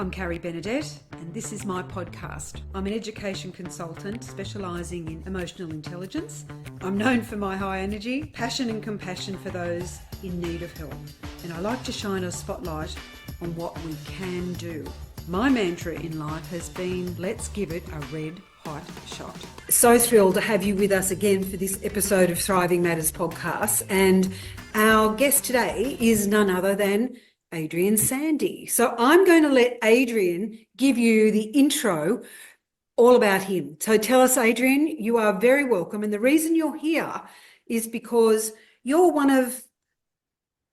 I'm Carrie Benedette, and this is my podcast. I'm an education consultant specialising in emotional intelligence. I'm known for my high energy, passion and compassion for those in need of help. And I like to shine a spotlight on what we can do. My mantra in life has been, let's give it a red hot shot. So thrilled to have you with us again for this episode of Thriving Matters podcast. And our guest today is none other than Adrian Sandy. So I'm going to let Adrian give you the intro all about him. So tell us, Adrian, you are very welcome. And the reason you're here is because you're one of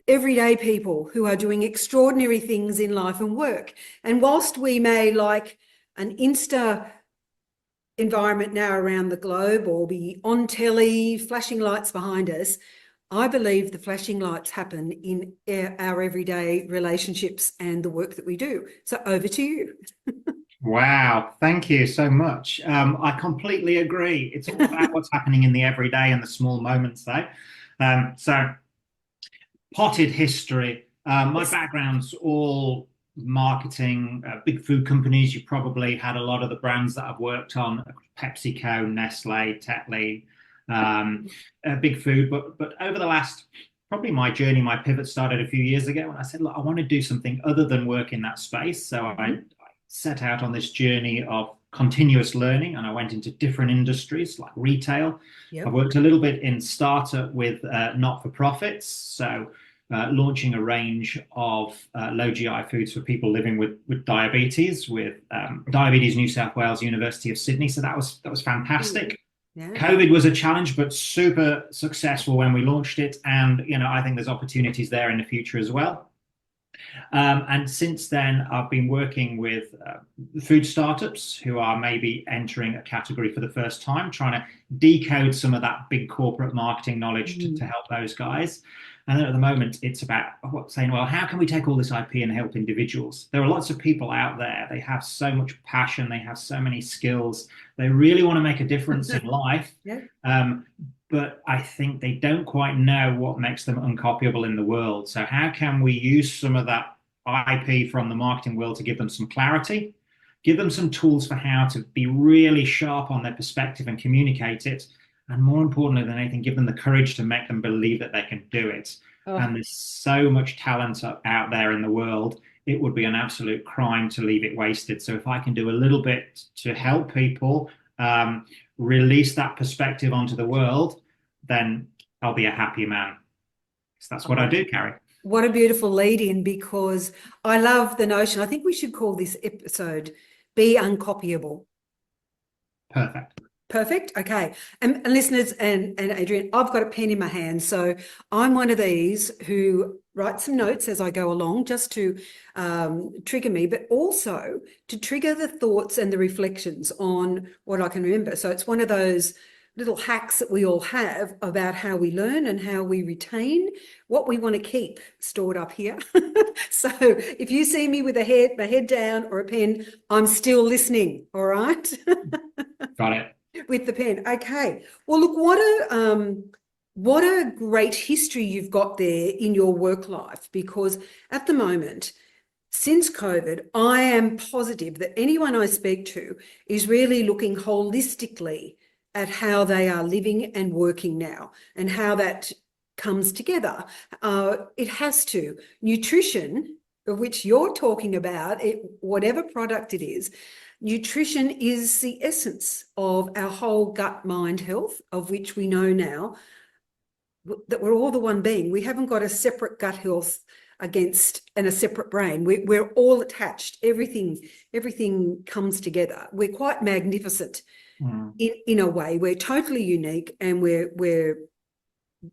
everyday people who are doing extraordinary things in life and work. And whilst we may like an Insta environment now around the globe or be on telly, flashing lights behind us, I believe the flashing lights happen in our everyday relationships and the work that we do. So over to you. Wow, thank you so much. I completely agree. It's all about what's happening in the everyday and the small moments, though. So, potted history. My background's all marketing, big food companies. You probably had a lot of the brands that I've worked on: PepsiCo, Nestle, Tetley. Big food, but over the last, probably my journey, my pivot started a few years ago when I said, look, I want to do something other than work in that space. So I set out on this journey of continuous learning, and I went into different industries like retail. I've worked a little bit in startup with not-for-profits, so launching a range of low GI foods for people living with diabetes, with Diabetes New South Wales, University of Sydney. So that was fantastic. Yeah. COVID was a challenge, but super successful when we launched it. And, I think there's opportunities there in the future as well. And since then, I've been working with food startups who are maybe entering a category for the first time, trying to decode some of that big corporate marketing knowledge to help those guys. And then at the moment, it's about saying, well, how can we take all this IP and help individuals? There are lots of people out there. They have so much passion. They have so many skills. They really want to make a difference in life. But I think they don't quite know what makes them uncopyable in the world. So how can we use some of that IP from the marketing world to give them some clarity, give them some tools for how to be really sharp on their perspective and communicate it? And more importantly than anything, give them the courage to make them believe that they can do it. And there's so much talent out there in the world. It would be an absolute crime to leave it wasted. So if I can do a little bit to help people release that perspective onto the world, then I'll be a happy man. So that's what I do, Carrie. What a beautiful lead in, because I love the notion. I think we should call this episode Be Uncopyable. Perfect. Okay. And listeners and Adrian, I've got a pen in my hand. So I'm one of these who write some notes as I go along just to trigger me, but also to trigger the thoughts and the reflections on what I can remember. So it's one of those little hacks that we all have about how we learn and how we retain what we want to keep stored up here. So if you see me with my head down or a pen, I'm still listening. All right. Got it. With the pen. Okay. Well, look, what a great history you've got there in your work life, because at the moment, since COVID, I am positive that anyone I speak to is really looking holistically at how they are living and working now and how that comes together. It has to. Nutrition, of which you're talking about, whatever product it is, nutrition is the essence of our whole gut-mind health, of which we know now that we're all the one being. We haven't got a separate gut health and a separate brain. We're all attached. Everything comes together. We're quite magnificent in a way. We're totally unique, and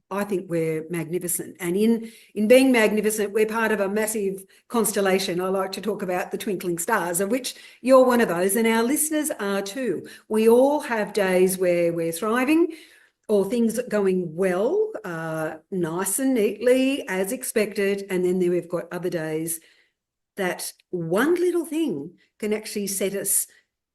I think we're magnificent. And in being magnificent, we're part of a massive constellation. I like to talk about the twinkling stars, of which you're one of those, and our listeners are too. We all have days where we're thriving or things are going well, nice and neatly as expected. And then we've got other days that one little thing can actually set us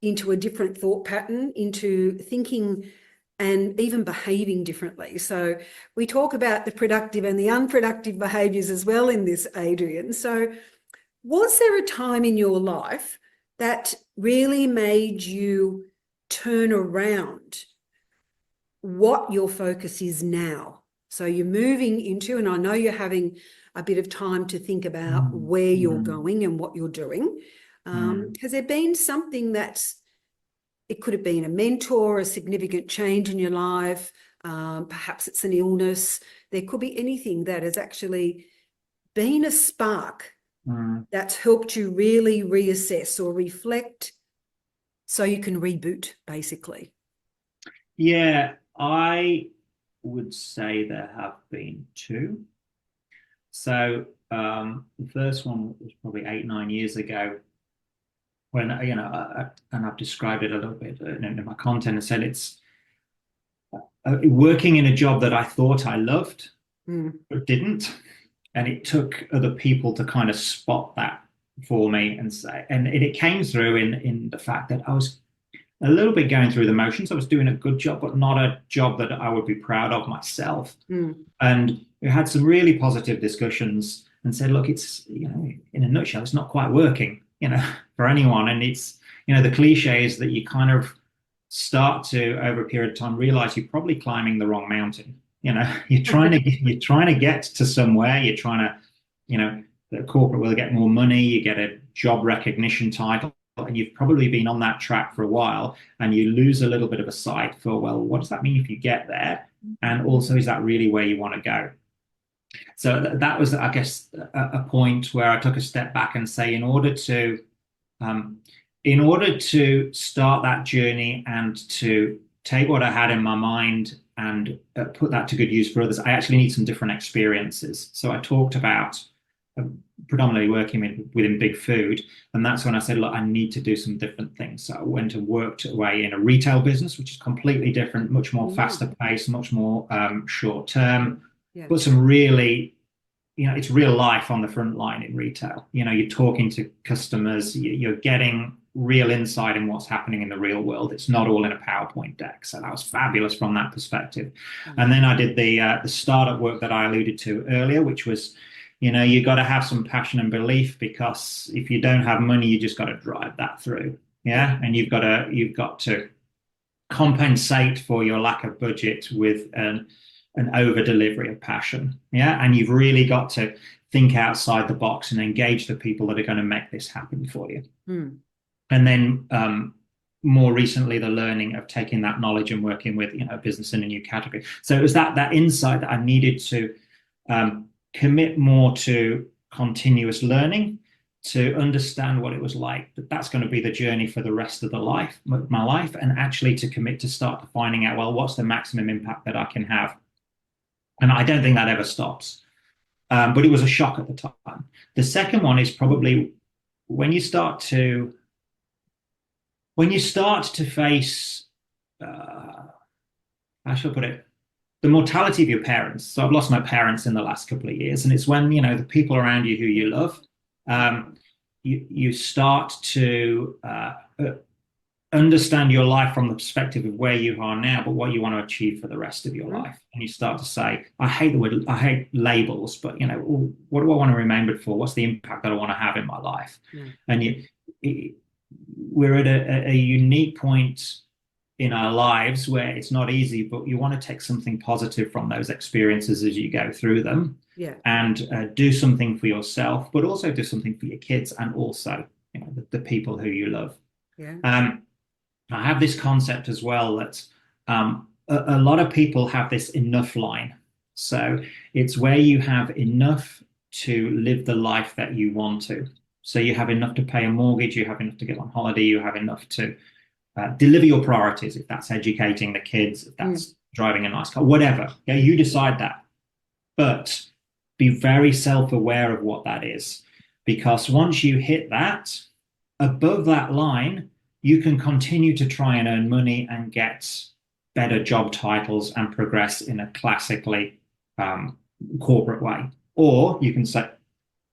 into a different thought pattern, into thinking and even behaving differently. So we talk about the productive and the unproductive behaviours as well in this, Adrian. So Was there a time in your life that really made you turn around what your focus is now? So you're moving into, and I know you're having a bit of time to think about where you're going and what you're doing. Has there been something it could have been a mentor, a significant change in your life, perhaps it's an illness. There could be anything that has actually been a spark that's helped you really reassess or reflect so you can reboot, basically. Yeah, I would say there have been two. So the first one was probably 8, 9 years ago when, and I've described it a little bit in my content and said it's working in a job that I thought I loved, but didn't. And it took other people to kind of spot that for me and say, and it came through in the fact that I was a little bit going through the motions. I was doing a good job, but not a job that I would be proud of myself. And we had some really positive discussions and said, look, it's, in a nutshell, it's not quite working, for anyone. And it's, the cliche is that you kind of start to, over a period of time, realize you're probably climbing the wrong mountain. You're trying to get to somewhere. You're trying to, the corporate will get more money. You get a job recognition title, and you've probably been on that track for a while, and you lose a little bit of a sight for, well, what does that mean if you get there? And also, is that really where you want to go? So that was, I guess, a point where I took a step back and say, in order to start that journey and to take what I had in my mind and put that to good use for others, I actually need some different experiences. So I talked about predominantly working within big food, and that's when I said, look, I need to do some different things. So I went and worked away in a retail business, which is completely different, much more faster paced, much more short term, but some really, it's real life on the front line in retail. You're talking to customers, you're getting real insight in what's happening in the real world. It's not all in a PowerPoint deck. So that was fabulous from that perspective. And then I did the startup work that I alluded to earlier, which was, you got to have some passion and belief, because if you don't have money, you just got to drive that through. Yeah. And you've got to compensate for your lack of budget with an over delivery of passion. Yeah. And you've really got to think outside the box and engage the people that are going to make this happen for you. And then more recently, the learning of taking that knowledge and working with, a business in a new category. So it was that insight that I needed to commit more to continuous learning, to understand what it was like. That's going to be the journey for the rest of my life, and actually to commit to start finding out, well, what's the maximum impact that I can have? And I don't think that ever stops. But it was a shock at the time. The second one is probably when you start to face, how shall I put it, the mortality of your parents. So I've lost my parents in the last couple of years, and it's when, the people around you who you love, you start to understand your life from the perspective of where you are now, but what you want to achieve for the rest of your life. And you start to say, I hate labels, but what do I want to remember for? What's the impact that I want to have in my life? And we're at a unique point in our lives where it's not easy, but you want to take something positive from those experiences as you go through them, and do something for yourself, but also do something for your kids, and also the people who you love. I have this concept as well that a lot of people have this enough line. So it's where you have enough to live the life that you want to. So you have enough to pay a mortgage, you have enough to get on holiday, you have enough to deliver your priorities, if that's educating the kids, if that's driving a nice car, whatever. Yeah, you decide that. But be very self-aware of what that is. Because once you hit that, above that line, you can continue to try and earn money and get better job titles and progress in a classically corporate way. Or you can say,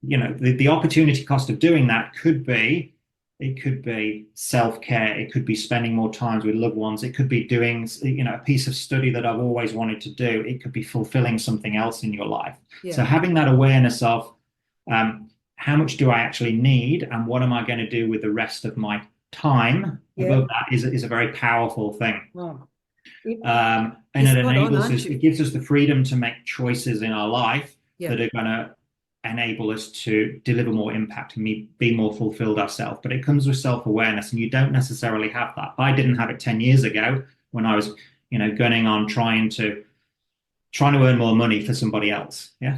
the opportunity cost of doing that could be self-care. It could be spending more time with loved ones. It could be doing, a piece of study that I've always wanted to do. It could be fulfilling something else in your life. So having that awareness of how much do I actually need, and what am I going to do with the rest of my time Yeah. above that is a very powerful thing. Wow. And You're it spot on, enables aren't us, you? it gives us the freedom to make choices in our life Yeah. that are going to enable us to deliver more impact and be more fulfilled ourselves. But it comes with self-awareness, and you don't necessarily have that. I didn't have it 10 years ago when I was, gunning on trying to earn more money for somebody else. Yeah.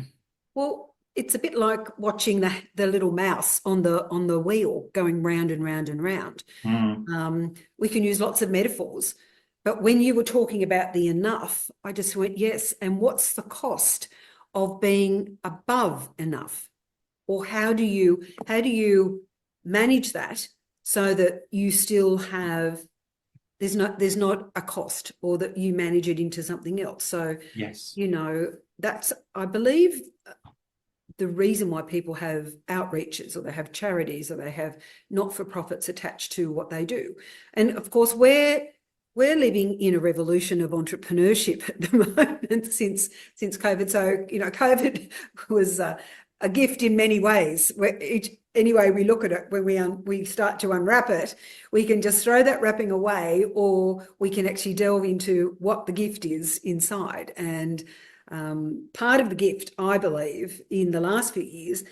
Well, it's a bit like watching the little mouse on the wheel going round and round and round. We can use lots of metaphors, but when you were talking about the enough, I just went, yes. And what's the cost of being above enough? Or how do you manage that so that you still have, there's not a cost, or that you manage it into something else? So, Yes. that's, I believe, the reason why people have outreaches, or they have charities, or they have not-for-profits attached to what they do. And of course, we're living in a revolution of entrepreneurship at the moment since COVID. So, COVID was a gift in many ways. Any way we look at it, when we start to unwrap it, we can just throw that wrapping away, or we can actually delve into what the gift is inside. And part of the gift, I believe, in the last few years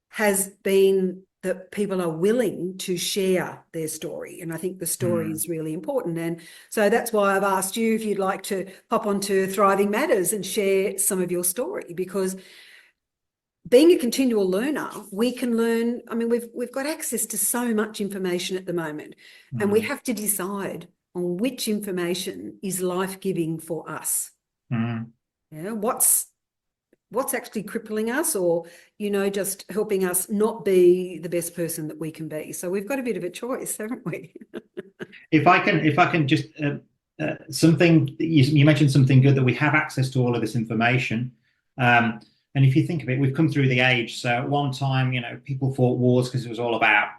has been that people are willing to share their story. And I think the story is really important. And so that's why I've asked you if you'd like to pop onto Thriving Matters and share some of your story, because being a continual learner, we can learn. I mean, we've got access to so much information at the moment, and we have to decide on which information is life-giving for us. Yeah, what's actually crippling us, or just helping us not be the best person that we can be. So we've got a bit of a choice, haven't we? If I can just something you mentioned, something good, that we have access to all of this information. And if you think of it, we've come through the age. So at one time, people fought wars because it was all about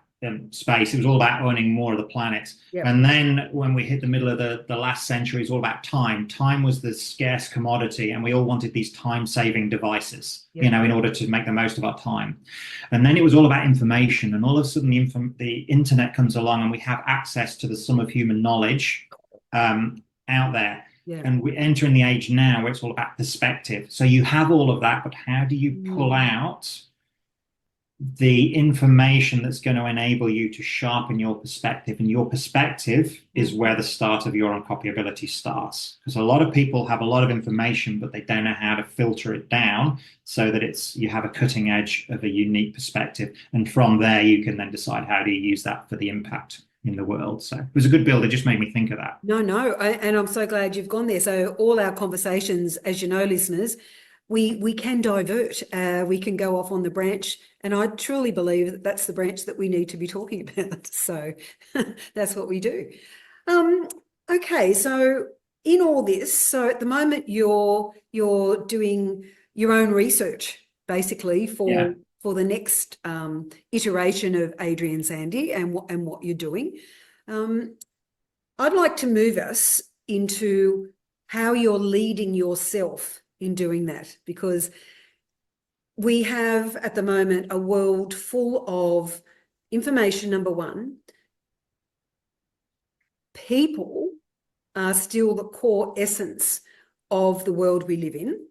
space. It was all about owning more of the planet. Yep. And then when we hit the middle of the last century, it's all about time. Time was the scarce commodity, and we all wanted these time-saving devices, Yep. in order to make the most of our time. And then it was all about information, and all of a sudden the internet comes along, and we have access to the sum of human knowledge out there. Yeah. And we enter in the age now where it's all about perspective. So you have all of that, but how do you pull out the information that's going to enable you to sharpen your perspective? And your perspective is where the start of your uncopyability starts. Because a lot of people have a lot of information, but they don't know how to filter it down so that you have a cutting edge of a unique perspective. And from there, you can then decide how do you use that for the impact in the world. So it was a good build. It just made me think of that. No, and I'm so glad you've gone there. So all our conversations, as you know, listeners, we can divert. We can go off on the branch, and I truly believe that that's the branch that we need to be talking about. So that's what we do. Okay, so in all this, so at the moment you're doing your own research, basically, for the next iteration of Adrian Sandy and what you're doing. I'd like to move us into how you're leading yourself in doing that, because we have at the moment a world full of information. Number one, people are still the core essence of the world we live in.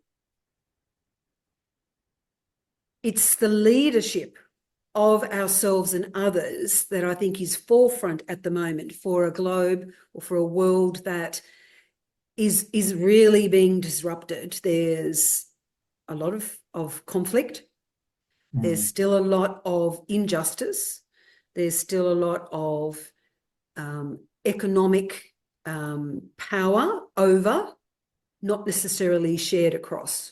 It's the leadership of ourselves and others that I think is forefront at the moment for a globe, or for a world that is really being disrupted. There's a lot of conflict. There's still a lot of injustice. There's still a lot of economic power over, not necessarily shared across.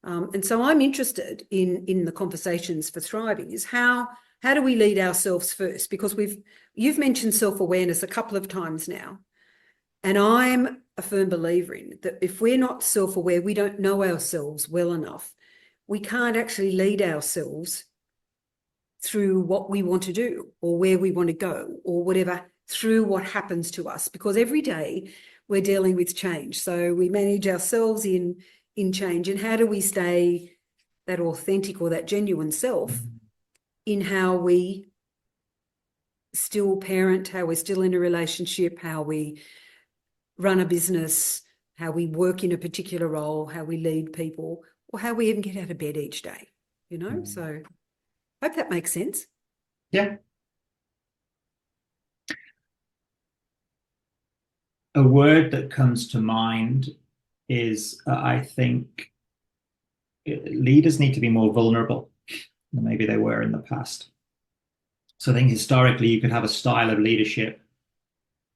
And so I'm interested in the conversations for thriving is how do we lead ourselves first? Because you've mentioned self-awareness a couple of times now. And I'm a firm believer in that if we're not self-aware, we don't know ourselves well enough. We can't actually lead ourselves through what we want to do, or where we want to go, or whatever, through what happens to us. Because every day we're dealing with change. So we manage ourselves in change. And how do we stay that authentic or that genuine self in how we still parent, how we're still in a relationship, how we run a business, how we work in a particular role, how we lead people, or how we even get out of bed each day, you know? So I hope that makes sense. Yeah. A word that comes to mind is, I think, leaders need to be more vulnerable than maybe they were in the past. So I think historically you could have a style of leadership,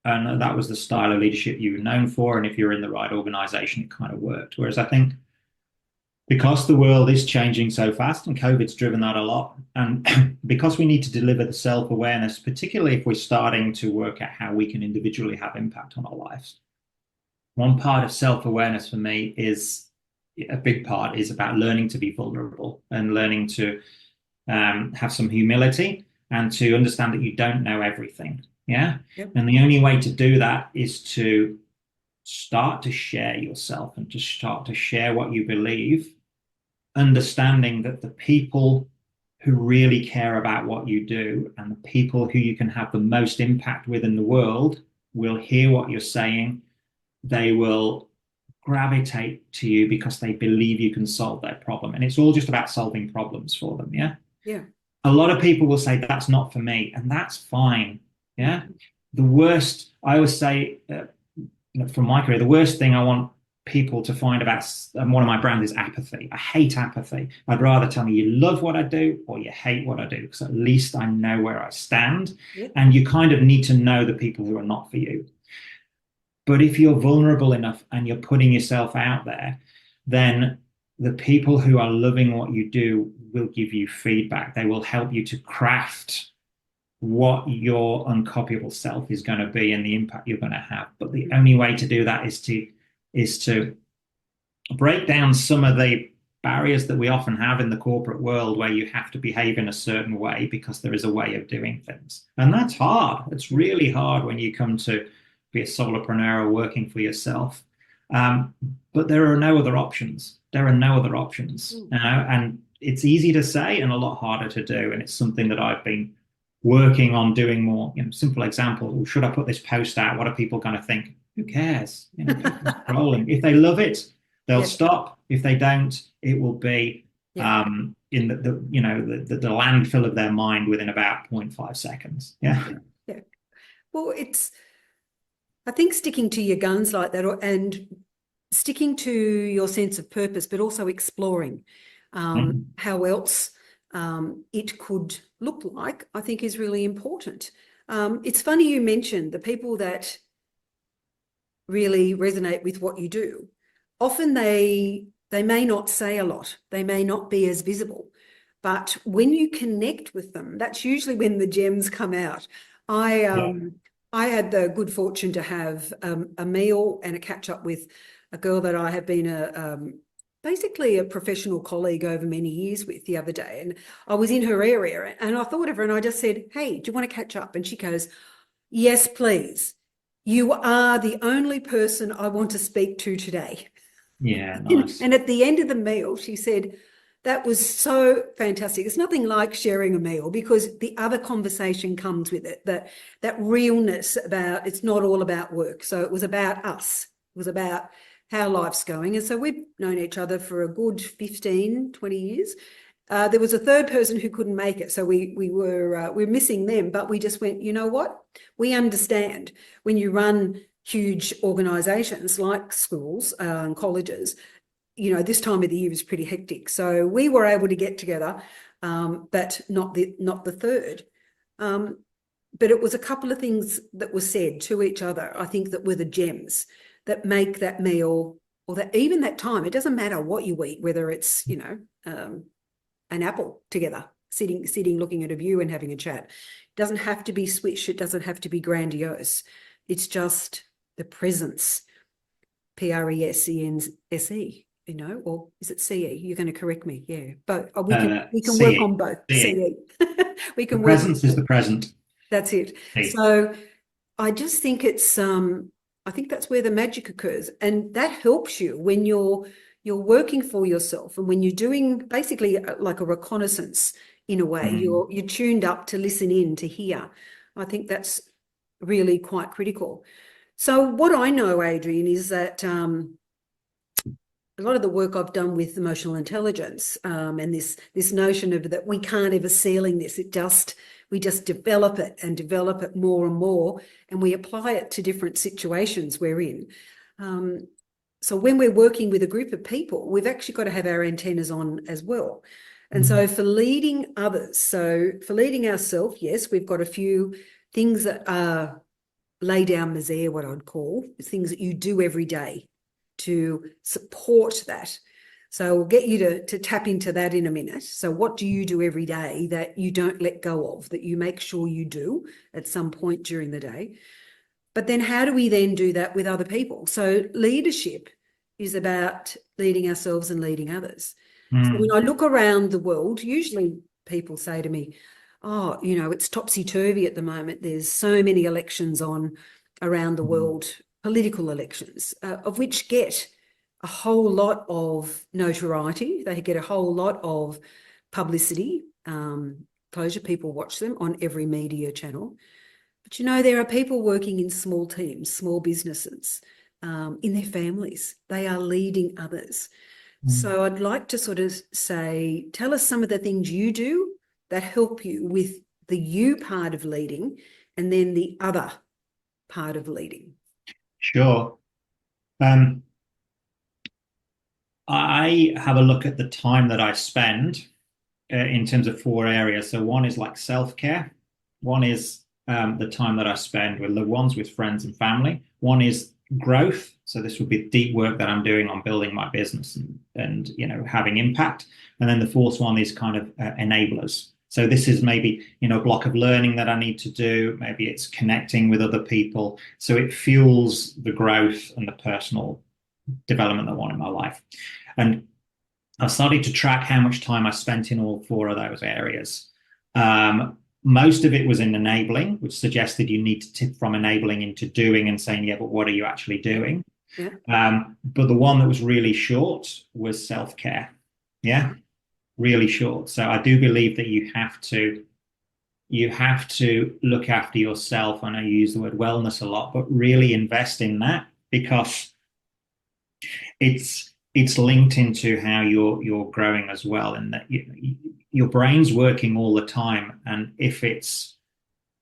and that was the style of leadership you were known for. And if you're in the right organization, it kind of worked. Whereas I think because the world is changing so fast, and COVID's driven that a lot, and because we need to deliver the self-awareness, particularly if we're starting to work out how we can individually have impact on our lives. One part of self-awareness for me is a big part is about learning to be vulnerable and learning to have some humility and to understand that you don't know everything. Yeah. Yep. And the only way to do that is to start to share yourself and to start to share what you believe, understanding that the people who really care about what you do and the people who you can have the most impact with in the world will hear what you're saying. They will gravitate to you because they believe you can solve their problem. And it's all just about solving problems for them. Yeah. Yeah. A lot of people will say that's not for me, and that's fine. Yeah. The worst, I always say, from my career, the worst thing I want people to find about one of my brands is apathy. I hate apathy. I'd rather tell me you love what I do or you hate what I do, because at least I know where I stand. Yep. And you kind of need to know the people who are not for you. But if you're vulnerable enough and you're putting yourself out there, then the people who are loving what you do will give you feedback. They will help you to craft what your uncopyable self is going to be and the impact you're going to have. But the only way to do that is to break down some of the barriers that we often have in the corporate world, where you have to behave in a certain way because there is a way of doing things. And that's hard. It's really hard when you come to be a solopreneur or working for yourself. But there are no other options. There are no other options. And it's easy to say and a lot harder to do. And it's something that I've been working on doing more. Simple example. Should I put this post out? What are people going to think? Who cares? Scrolling. If they love it, they'll stop. If they don't, it will be in the landfill of their mind within about 0.5 seconds. Yeah. Well, I think sticking to your guns like that, and sticking to your sense of purpose, but also exploring how else it could look like, I think is really important. It's funny you mentioned the people that really resonate with what you do. Often they may not say a lot, they may not be as visible, but when you connect with them, that's usually when the gems come out. I had the good fortune to have a meal and a catch up with a girl that I have been basically a professional colleague over many years with the other day. And I was in her area and I thought of her and I just said, hey, do you want to catch up? And she goes, yes, please. You are the only person I want to speak to today. Yeah, nice. And at the end of the meal, she said, that was so fantastic. It's nothing like sharing a meal, because the other conversation comes with it, that realness about it's not all about work. So it was about us. It was about how life's going. And so we've known each other for a good 15, 20 years. There was a third person who couldn't make it. So we're missing them, but we just went, you know what? We understand when you run huge organisations like schools and colleges, this time of the year is pretty hectic. So we were able to get together, but not the third. But it was a couple of things that were said to each other, I think, that were the gems that make that meal, or that even that time. It doesn't matter what you eat, whether it's, an apple together, sitting looking at a view and having a chat. It doesn't have to be swish. It doesn't have to be grandiose. It's just the presence, PRESENSE, or is it CE? You're going to correct me. Yeah, but we can work on both. CE. We can work. Presence is the present. That's it. So I just think it's I think that's where the magic occurs, and that helps you when you're working for yourself and when you're doing basically like a reconnaissance in a way. You're tuned up to listen in, to hear. I think that's really quite critical. So what I know, Adrian, is that a lot of the work I've done with emotional intelligence and this notion of that we can't ever ceiling this. We just develop it and develop it more and more, and we apply it to different situations we're in. So when we're working with a group of people, we've actually got to have our antennas on as well. And so for leading others, so for leading ourselves, yes, we've got a few things that are lay down misère, what I'd call, things that you do every day to support that. So we'll get you to tap into that in a minute. So what do you do every day that you don't let go of, that you make sure you do at some point during the day? But then how do we then do that with other people? So leadership is about leading ourselves and leading others. So when I look around the world, usually people say to me, oh, you know, it's topsy-turvy at the moment. There's so many elections on around the world, political elections, of which get a whole lot of notoriety. They get a whole lot of publicity, closure. People watch them on every media channel. But, you know, there are people working in small teams, small businesses, in their families. They are leading others. So I'd like to sort of say, tell us some of the things you do that help you with the you part of leading and then the other part of leading. Sure. I have a look at the time that I spend in terms of 4 areas. So one is like self-care. One is the time that I spend with loved ones, with friends and family. One is growth. So this would be deep work that I'm doing on building my business and you know, having impact. And then the fourth one is kind of enablers. So this is maybe, you know, a block of learning that I need to do. Maybe it's connecting with other people. So it fuels the growth and the personal development that I want in my life. And I've started to track how much time I spent in all 4 of those areas. Most of it was in enabling, which suggested you need to tip from enabling into doing and saying, yeah, but what are you actually doing? Yeah. But the one that was really short was self-care. Yeah, really short. So I do believe that you have to look after yourself. I know you use the word wellness a lot, but really invest in that, because it's linked into how you're growing as well, and that your brain's working all the time, and if it's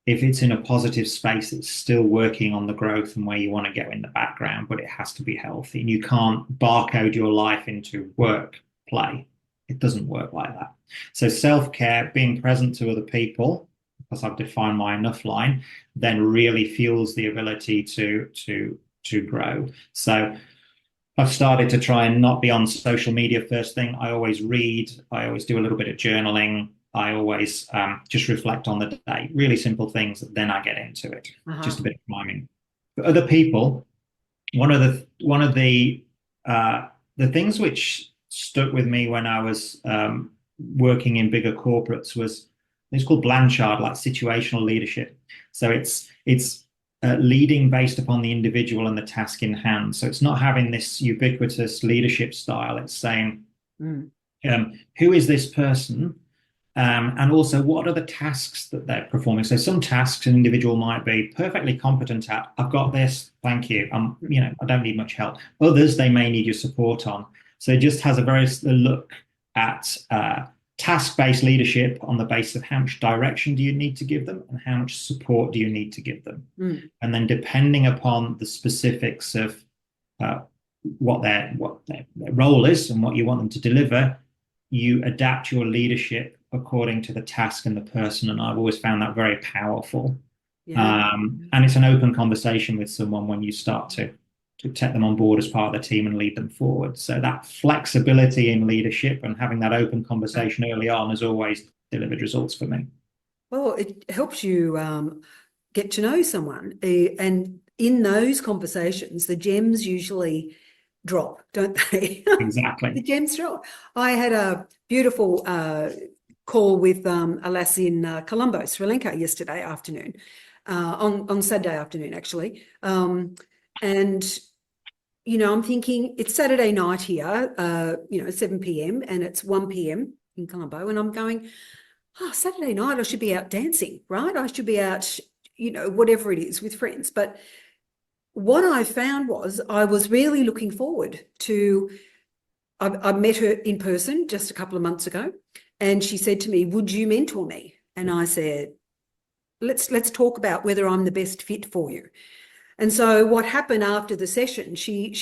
in a positive space, it's still working on the growth and where you want to go in the background, but it has to be healthy, and you can't barcode your life into work, play. It doesn't work like that. So self-care, being present to other people, because I've defined my enough line, then really fuels the ability to grow. So I've started to try and not be on social media first thing. I always read. I always do a little bit of journaling. I always just reflect on the day. Really simple things. Then I get into it. Just a bit of miming. For other people, one of the things which stuck with me when I was working in bigger corporates was, it's called Blanchard, like situational leadership. So it's leading based upon the individual and the task in hand. So it's not having this ubiquitous leadership style. It's saying, who is this person? And also, what are the tasks that they're performing? So some tasks an individual might be perfectly competent at. I've got this, thank you. I don't need much help. Others, they may need your support on. So it just has a very look at task-based leadership on the basis of how much direction do you need to give them and how much support do you need to give them. And then depending upon the specifics of what their role is and what you want them to deliver, you adapt your leadership according to the task and the person. And I've always found that very powerful. And it's an open conversation with someone when you start to take them on board as part of the team and lead them forward. So that flexibility in leadership and having that open conversation early on has always delivered results for me. Well, it helps you get to know someone. And in those conversations, the gems usually drop, don't they? Exactly. The gems drop. I had a beautiful call with a lass in Colombo, Sri Lanka yesterday afternoon, on Saturday afternoon, actually. And you know, I'm thinking it's Saturday night here, 7 p.m. and it's 1 p.m. in Colombo. And I'm going, oh, Saturday night I should be out dancing, right? I should be out, whatever it is with friends. But what I found was I was really looking forward to, I met her in person just a couple of months ago, and she said to me, would you mentor me? And I said, let's talk about whether I'm the best fit for you. And so what happened after the session,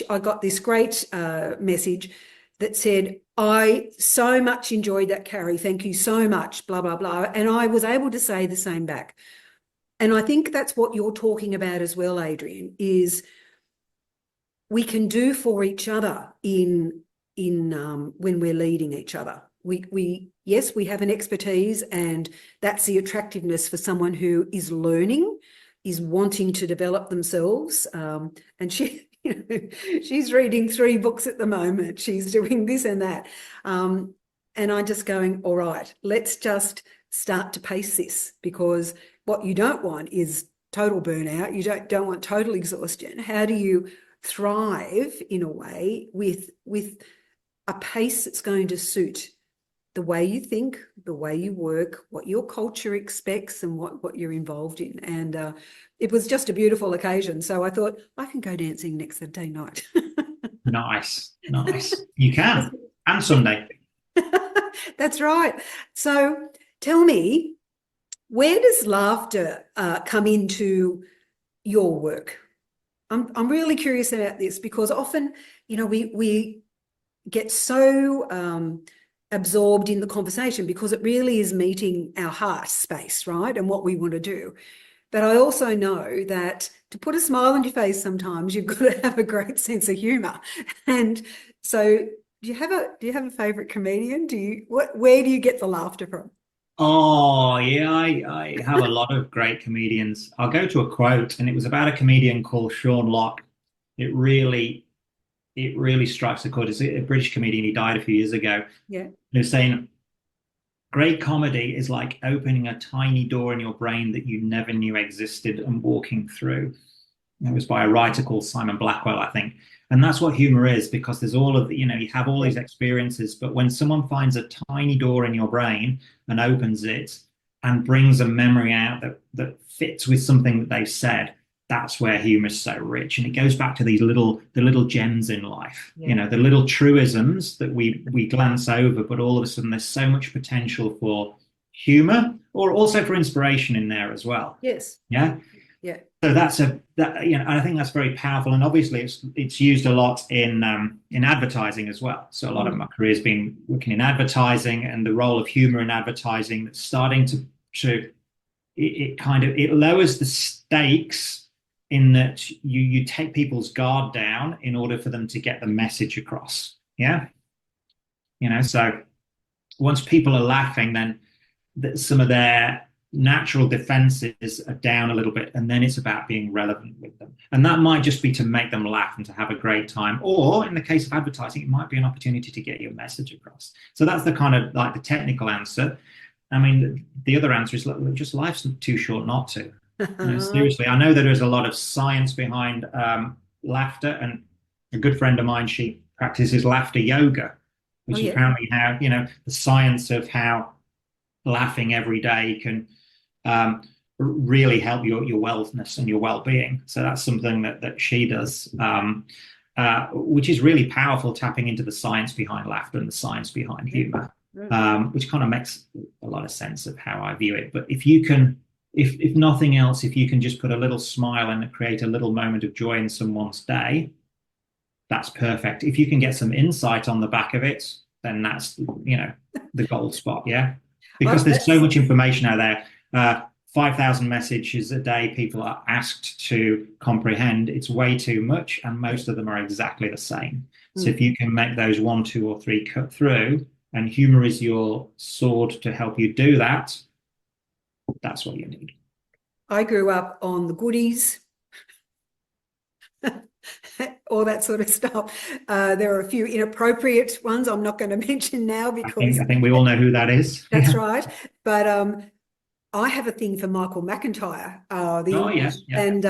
I got this great message that said, I so much enjoyed that, Carrie. Thank you so much, blah, blah, blah. And I was able to say the same back. And I think that's what you're talking about as well, Adrian, is we can do for each other in when we're leading each other. Yes, we have an expertise, and that's the attractiveness for someone who is learning, is wanting to develop themselves. And she's reading 3 books at the moment. She's doing this and that. And I'm just going, all right, let's just start to pace this, because what you don't want is total burnout. You don't want total exhaustion. How do you thrive in a way with a pace that's going to suit the way you think, the way you work, what your culture expects, and what you're involved in? And it was just a beautiful occasion. So I thought, I can go dancing next Saturday night. Nice. You can. And Sunday. That's right. So tell me, where does laughter come into your work? I'm really curious about this, because often, we get so absorbed in the conversation because it really is meeting our heart space, right? And what we want to do. But I also know that to put a smile on your face, sometimes you've got to have a great sense of humor. And so do you have a favorite comedian? Where do you get the laughter from? Oh, yeah, I have a lot of great comedians. I'll go to a quote, and it was about a comedian called Sean Locke. It really strikes a chord. It's a British comedian. He died a few years ago. Yeah. He was saying, great comedy is like opening a tiny door in your brain that you never knew existed and walking through. It was by a writer called Simon Blackwell, I think. And that's what humor is, because there's all of, you have all these experiences, but when someone finds a tiny door in your brain and opens it and brings a memory out that fits with something that they've said, that's where humor is so rich. And it goes back to the little gems in life, the little truisms that we glance over, but all of a sudden there's so much potential for humor, or also for inspiration in there as well. Yes. Yeah. Yeah. So I think that's very powerful, and obviously it's used a lot in advertising as well. So a lot of my career has been working in advertising, and the role of humor in advertising that's starting to it lowers the stakes, in that you take people's guard down in order for them to get the message across. Yeah. So once people are laughing, then some of their natural defenses are down a little bit, and then it's about being relevant with them. And that might just be to make them laugh and to have a great time, or in the case of advertising, it might be an opportunity to get your message across. So that's the kind of like the technical answer. I mean, the other answer is just life's too short not to. Seriously, I know that there's a lot of science behind laughter, and a good friend of mine, she practices laughter yoga, which is apparently how, the science of how laughing every day can really help your wellness and your well-being. So that's something that she does, which is really powerful, tapping into the science behind laughter and the science behind humor, which kind of makes a lot of sense of how I view it. But if you can, if nothing else, if you can just put a little smile and create a little moment of joy in someone's day, that's perfect. If you can get some insight on the back of it, then that's, the gold spot. Yeah. Because there's so much information out there. 5,000 messages a day people are asked to comprehend. It's way too much, and most of them are exactly the same. So if you can make those 1, 2, or 3 cut through, and humor is your sword to help you do that, that's what you need. I grew up on the goodies, all that sort of stuff. There are a few inappropriate ones I'm not going to mention now, because I think we all know who that is. That's right. But I have a thing for Michael McIntyre. And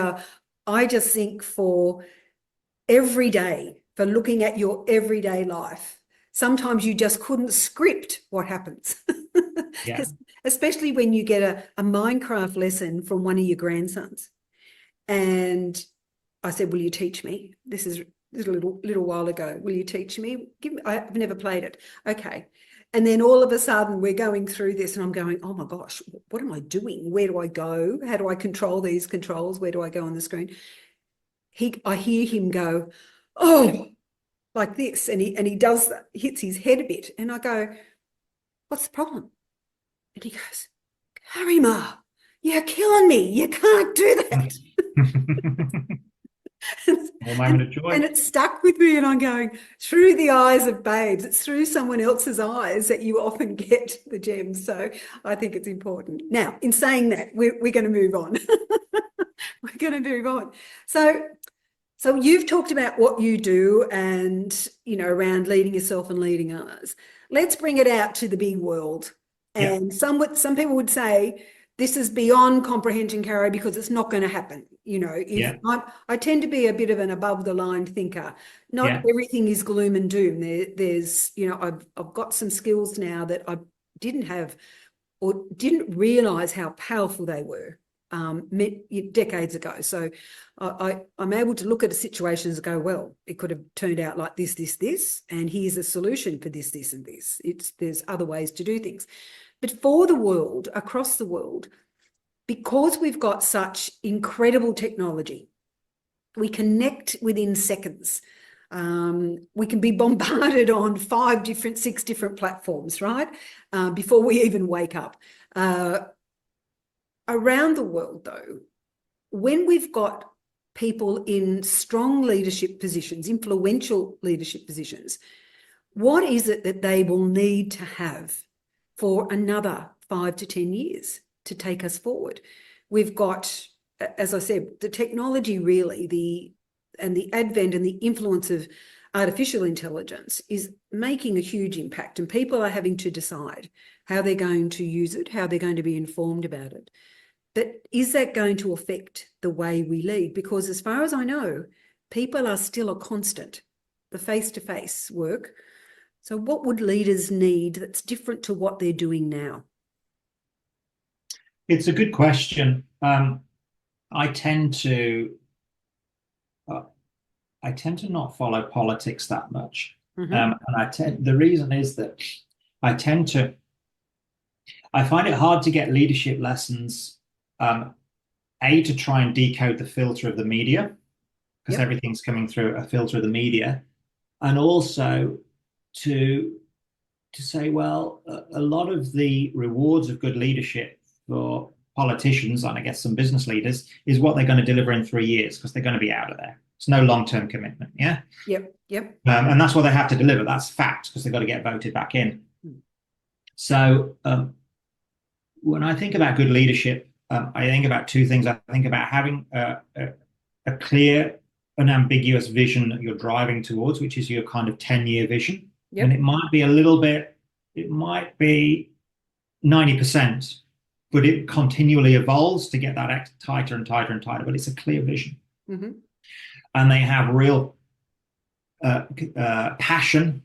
I just think for every day, for looking at your everyday life, sometimes you just couldn't script what happens. especially when you get a Minecraft lesson from one of your grandsons. And I said, will you teach me? This is a little while ago. Will you teach me? I've never played it. Okay. And then all of a sudden we're going through this and I'm going, oh my gosh, what am I doing? Where do I go? How do I control these controls? Where do I go on the screen? I hear him go, oh, like this. And he does that, hits his head a bit. And I go, what's the problem? And he goes, Carrie Ma, you're killing me. You can't do that. Moment of joy. And it stuck with me, and I'm going, through the eyes of babes, it's through someone else's eyes that you often get the gems. So I think it's important. Now, in saying that, we're going to move on. We're going to move on. So you've talked about what you do and, around leading yourself and leading others. Let's bring it out to the big world. And some people would say, this is beyond comprehension, Carrie, because it's not going to happen. I tend to be a bit of an above the line thinker. Not everything is gloom and doom. There's, I've got some skills now that I didn't have or didn't realize how powerful they were decades ago. So I'm able to look at situations and go, well, it could have turned out like this, and here's a solution for this, and this. There's other ways to do things. But for the world, across the world, because we've got such incredible technology, we connect within seconds. We can be bombarded on 6 different platforms, right? Before we even wake up. Around the world, though, when we've got people in strong leadership positions, influential leadership positions, what is it that they will need to have for another 5 to 10 years to take us forward? We've got, as I said, the technology really, the advent and the influence of artificial intelligence is making a huge impact, and people are having to decide how they're going to use it, how they're going to be informed about it. But is that going to affect the way we lead? Because as far as I know, people are still a constant, the face-to-face work. So what would leaders need that's different to what they're doing now? It's a good question. I tend to not follow politics that much. And the reason is that I find it hard to get leadership lessons, to try and decode the filter of the media, because everything's coming through a filter of the media, and also to say, well, a lot of the rewards of good leadership for politicians, and I guess some business leaders, is what they're going to deliver in 3 years, because they're going to be out of there. It's no long-term commitment. Yep. And that's what they have to deliver. That's fact, because they've got to get voted back in. So when I think about good leadership, I think about 2 things. I think about having a clear and ambiguous vision that you're driving towards, which is your kind of 10-year vision. And it might be it might be 90%, but it continually evolves to get that tighter and tighter and tighter, but it's a clear vision. And they have real passion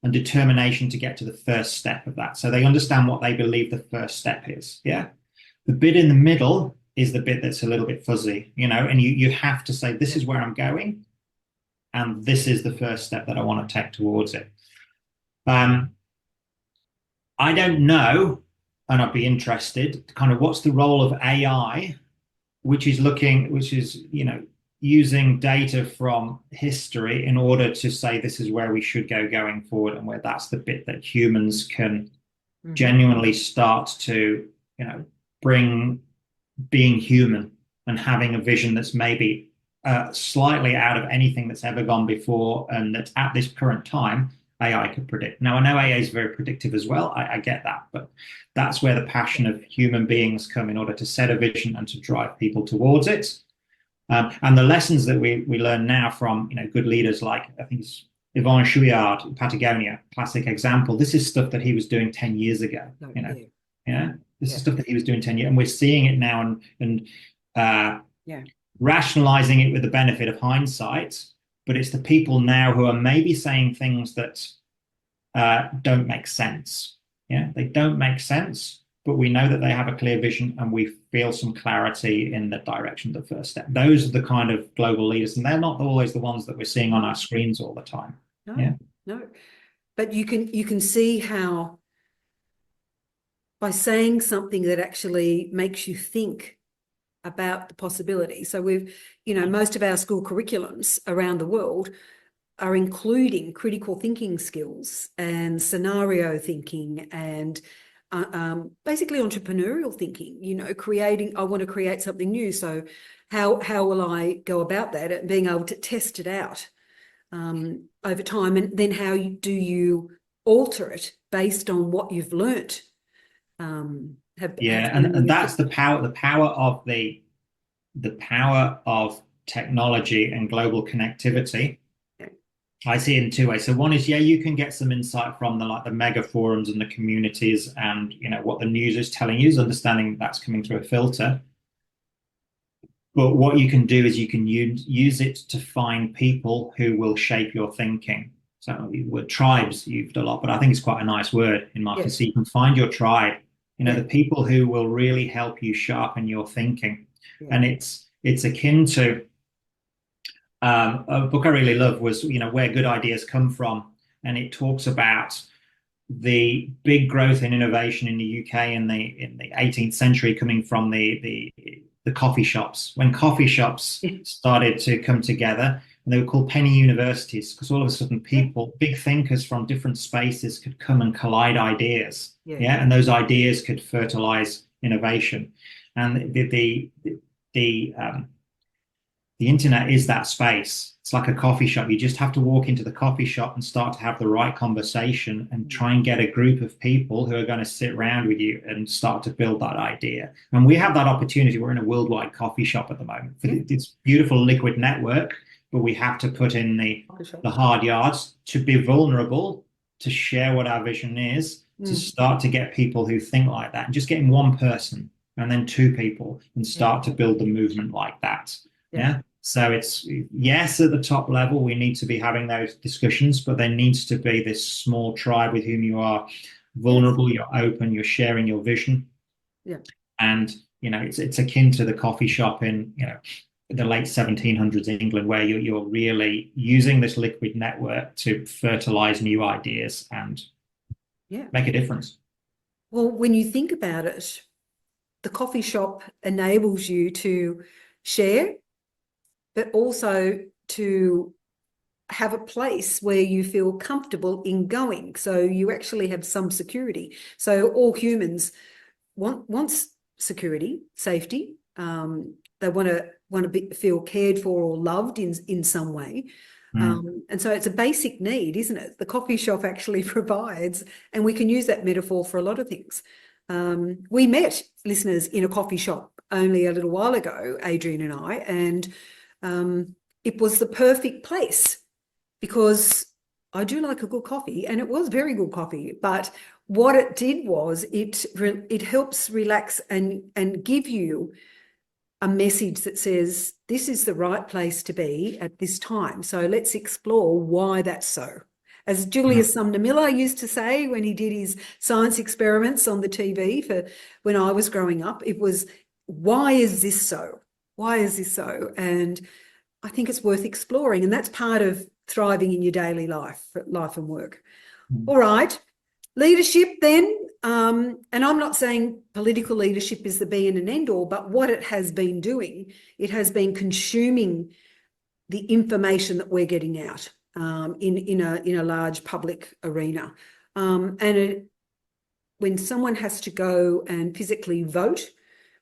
and determination to get to the first step of that. So they understand what they believe the first step is. The bit in the middle is the bit that's a little bit fuzzy, and you have to say, this is where I'm going, and this is the first step that I want to take towards it. I don't know, and I'd be interested, kind of what's the role of AI, which is using data from history in order to say this is where we should go going forward, and where that's the bit that humans can genuinely start to, bring being human and having a vision that's maybe slightly out of anything that's ever gone before, and that at this current time AI could predict. Now, I know AI is very predictive as well. I get that, but that's where the passion of human beings come in order to set a vision and to drive people towards it. And the lessons that we learn now from good leaders like, I think it's Yvon Chouinard in Patagonia, classic example. This is stuff that he was doing 10 years ago. This is stuff that he was doing 10 years, and we're seeing it now and rationalizing it with the benefit of hindsight. But it's the people now who are maybe saying things that don't make sense. They don't make sense, but we know that they have a clear vision and we feel some clarity in the direction of the first step. Those are the kind of global leaders, and they're not always the ones that we're seeing on our screens all the time. No, yeah. no. But you can see how by saying something that actually makes you think about the possibility. So we've, most of our school curriculums around the world are including critical thinking skills and scenario thinking and basically entrepreneurial thinking, I want to create something new. So how will I go about that and being able to test it out over time? And then how do you alter it based on what you've learnt? And that's the power of technology and global connectivity. I see it in two ways. So one is, you can get some insight from the mega forums and the communities, and what the news is telling you is understanding that's coming through a filter. But what you can do is you can use it to find people who will shape your thinking. So the word tribes used a lot, but I think it's quite a nice word in marketing. So you can find your tribe, the people who will really help you sharpen your thinking. And it's akin to a book I really love was, Where Good Ideas Come From. And it talks about the big growth in innovation in the UK in the 18th century coming from the coffee shops. When coffee shops started to come together, and they were called penny universities, because all of a sudden people, big thinkers from different spaces could come and collide ideas. And those ideas could fertilize innovation. And the internet is that space. It's like a coffee shop. You just have to walk into the coffee shop and start to have the right conversation and try and get a group of people who are going to sit around with you and start to build that idea. And we have that opportunity. We're in a worldwide coffee shop at the moment. It's beautiful liquid network, but we have to put in the hard yards to be vulnerable, to share what our vision is, to start to get people who think like that, and just getting one person and then two people and start to build the movement like that. So it's, yes, at the top level, we need to be having those discussions, but there needs to be this small tribe with whom you are vulnerable, you're open, you're sharing your vision. And, it's akin to the coffee shop in, the late 1700s in England, where you're really using this liquid network to fertilize new ideas and make a difference. Well, when you think about it, the coffee shop enables you to share, but also to have a place where you feel comfortable in going. So you actually have some security. So all humans want security, safety. They want to feel cared for or loved in some way. And so it's a basic need, isn't it? The coffee shop actually provides, and we can use that metaphor for a lot of things. We met, listeners, in a coffee shop only a little while ago, Adrian and I, and it was the perfect place because I do like a good coffee, and it was very good coffee. But what it did was it helps relax and give you a message that says this is the right place to be at this time. So let's explore why that's so. As Julius Sumner Miller used to say when he did his science experiments on the TV for when I was growing up, it was, why is this so? Why is this so? And I think it's worth exploring. And that's part of thriving in your daily life and work. All right. Leadership then. And I'm not saying political leadership is the be and an end all, but what it has been doing, it has been consuming the information that we're getting out in a large public arena. When someone has to go and physically vote,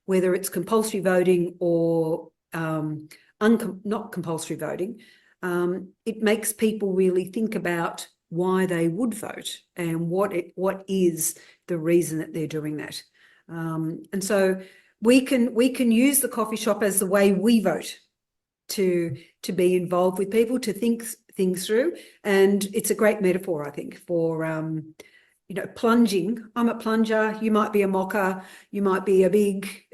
whether it's compulsory voting or not compulsory voting, it makes people really think about why they would vote and what is the reason that they're doing that. And so we can use the coffee shop as the way we vote to be involved with people, to think things through. And it's a great metaphor, I think, for plunging. I'm a plunger. You might be a mocker. You might be a big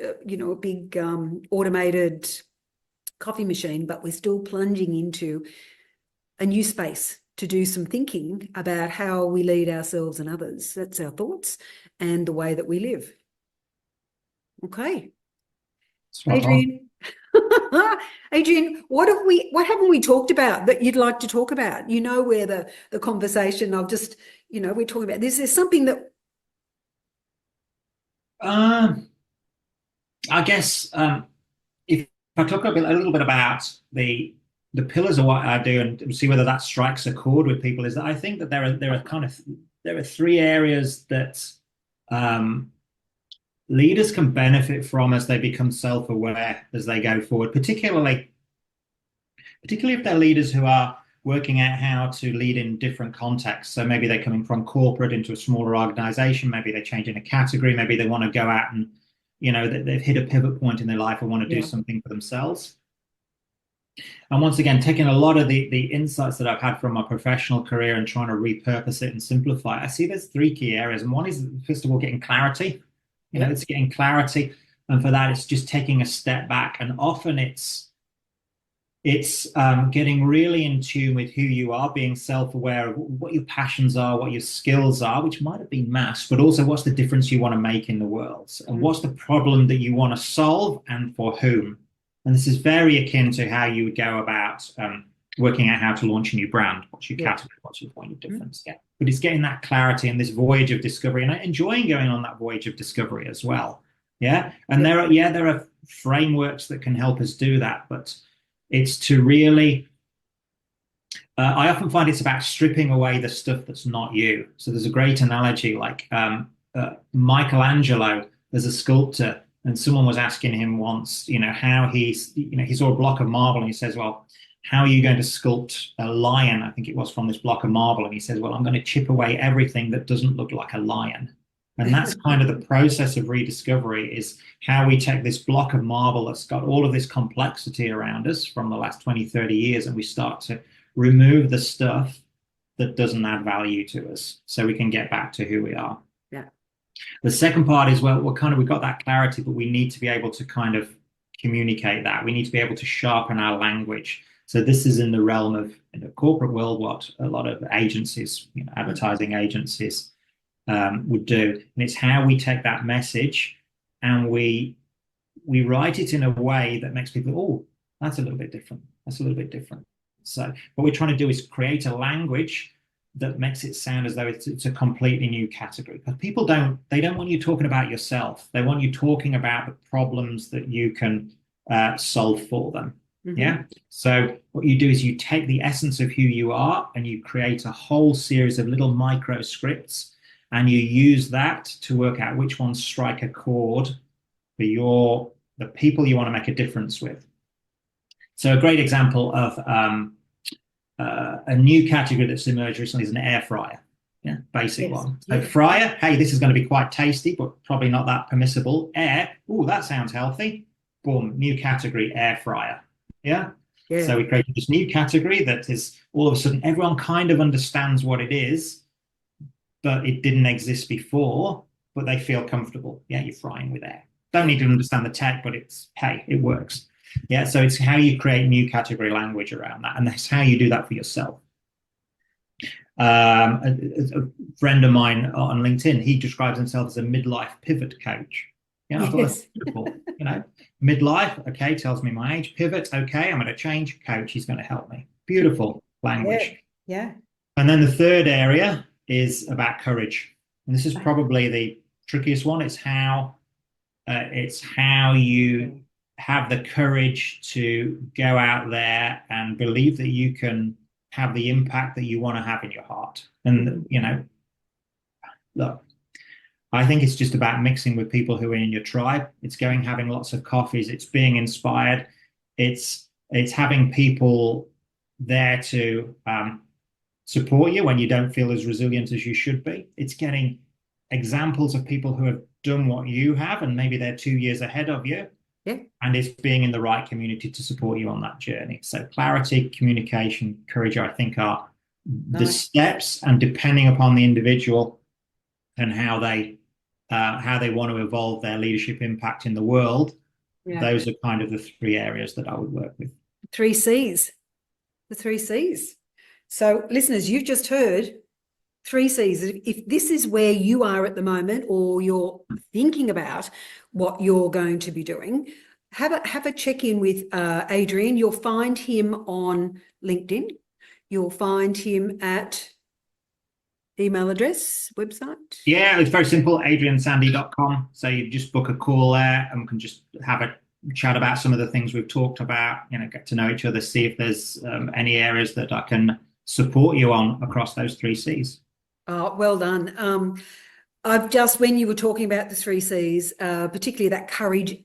automated coffee machine, but we're still plunging into a new space to do some thinking about how we lead ourselves and others. That's our thoughts and the way that we live. Okay. Spot on. Adrian. Adrian, what haven't we talked about that you'd like to talk about? You know, where the conversation of just, you know, we're talking about this. There's something that I guess if I talk a little bit about the pillars of what I do and see whether that strikes a chord with people, is that I think that there are three areas that leaders can benefit from as they become self-aware as they go forward, particularly if they're leaders who are working out how to lead in different contexts. So maybe they're coming from corporate into a smaller organization, maybe they're changing a category, maybe they want to go out and, you know, they've hit a pivot point in their life and want to do something for themselves. And once again, taking a lot of the insights that I've had from my professional career and trying to repurpose it and simplify it, I see there's three key areas. And one is, first of all, getting clarity. You know, it's getting clarity. And for that, it's just taking a step back. And often it's getting really in tune with who you are, being self-aware of what your passions are, what your skills are, which might have been masked, but also what's the difference you want to make in the world, and what's the problem that you want to solve and for whom. And this is very akin to how you would go about working out how to launch a new brand. What's your category? What's your point of difference? Yeah. But it's getting that clarity and this voyage of discovery, and enjoying going on that voyage of discovery as well. Yeah. And there are frameworks that can help us do that, but it's to really, I often find it's about stripping away the stuff that's not you. So there's a great analogy, like Michelangelo, there's a sculptor, and someone was asking him once, you know, how he saw a block of marble, and he says, well, how are you going to sculpt a lion? I think it was, from this block of marble. And he says, well, I'm going to chip away everything that doesn't look like a lion. And that's kind of the process of rediscovery, is how we take this block of marble that's got all of this complexity around us from the last 20, 30 years, and we start to remove the stuff that doesn't add value to us so we can get back to who we are. Yeah. The second part is, well, we've got that clarity, but we need to be able to kind of communicate that. We need to be able to sharpen our language. So this is in the realm of, in the corporate world, what a lot of agencies, you know, advertising agencies, would do. And it's how we take that message and we write it in a way that makes people, oh, that's a little bit different. That's a little bit different. So what we're trying to do is create a language that makes it sound as though it's a completely new category. But people don't want you talking about yourself. They want you talking about the problems that you can solve for them. Mm-hmm. Yeah. So what you do is you take the essence of who you are and you create a whole series of little micro scripts, and you use that to work out which ones strike a chord for the people you want to make a difference with. So a great example of a new category that's emerged recently is an air fryer. Yeah, basic one. So fryer, hey, this is going to be quite tasty, but probably not that permissible. Air, oh, that sounds healthy. Boom, new category, air fryer. Yeah. So we created this new category that is, all of a sudden, everyone kind of understands what it is, but it didn't exist before, but they feel comfortable. Yeah, you're frying with air. Don't need to understand the tech, but hey, it works. Yeah, so it's how you create new category language around that, and that's how you do that for yourself. A friend of mine on LinkedIn, he describes himself as a midlife pivot coach. Yeah, I thought that's beautiful. You know, midlife, okay, tells me my age. Pivot, okay, I'm going to change. Coach, he's going to help me. Beautiful language. Yeah. And then the third area is about courage, and this is probably the trickiest one. It's how you have the courage to go out there and believe that you can have the impact that you want to have in your heart. And, you know, look, I think it's just about mixing with people who are in your tribe. It's having lots of coffees. It's being inspired. It's having people there to support you when you don't feel as resilient as you should be. It's getting examples of people who have done what you have, and maybe they're 2 years ahead of you. Yeah. And it's being in the right community to support you on that journey. So clarity, communication, courage, I think, are the steps, and depending upon the individual and how they want to evolve their leadership impact in the world, those are kind of the three areas that I would work with. 3 C's. The 3 C's. So listeners, you've just heard 3 C's. If this is where you are at the moment, or you're thinking about what you're going to be doing, have a check-in with Adrian. You'll find him on LinkedIn. You'll find him at email address, website. Yeah, it's very simple, adriansandy.com. So you just book a call there and we can just have a chat about some of the things we've talked about, get to know each other, see if there's any areas that I can support you on across those 3 C's. Oh, well done. When you were talking about the 3 C's, particularly that courage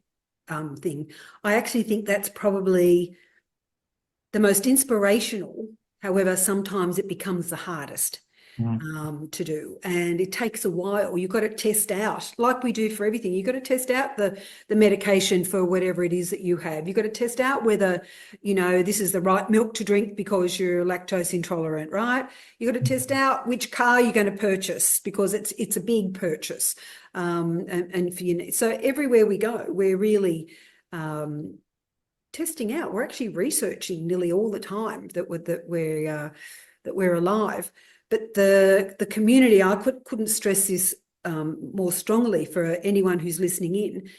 thing, I actually think that's probably the most inspirational. However, sometimes it becomes the hardest to do, and it takes a while. You've got to test out, like we do for everything. You've got to test out the medication for whatever it is that you have. You've got to test out whether, this is the right milk to drink because you're lactose intolerant, right? You've got to test out which car you're going to purchase because it's a big purchase. So everywhere we go, we're really testing out. We're actually researching nearly all the time that we're alive. But the community, I couldn't stress this more strongly for anyone who's listening in.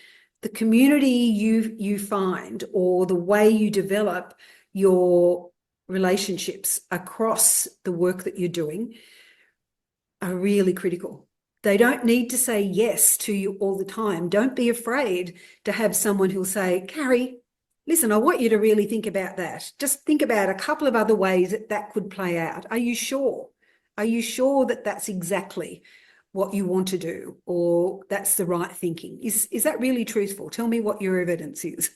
The community you find, or the way you develop your relationships across the work that you're doing, are really critical. They don't need to say yes to you all the time. Don't be afraid to have someone who'll say, Carrie, listen, I want you to really think about that. Just think about a couple of other ways that could play out. Are you sure? Are you sure that that's exactly what you want to do, or that's the right thinking? Is that really truthful? Tell me what your evidence is.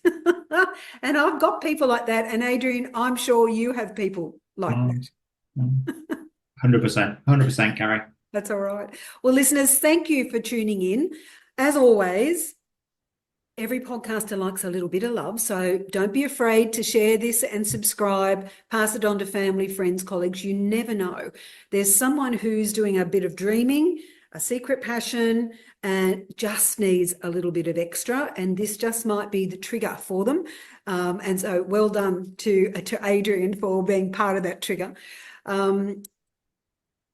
And I've got people like that. And Adrian, I'm sure you have people like that. 100%, Carrie. That's all right. Well, listeners, thank you for tuning in. As always, every podcaster likes a little bit of love, so don't be afraid to share this and subscribe, pass it on to family, friends, colleagues. You never know. There's someone who's doing a bit of dreaming, a secret passion, and just needs a little bit of extra, and this just might be the trigger for them. And so well done to Adrian for being part of that trigger.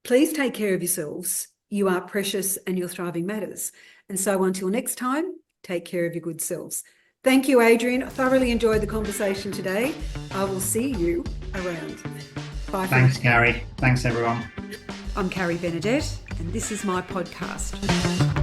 Please take care of yourselves. You are precious and your thriving matters. And so until next time, take care of your good selves. Thank you, Adrian. I thoroughly enjoyed the conversation today. I will see you around. Bye. Thanks, Carrie. Thanks, everyone. I'm Carrie Benedette, and this is my podcast.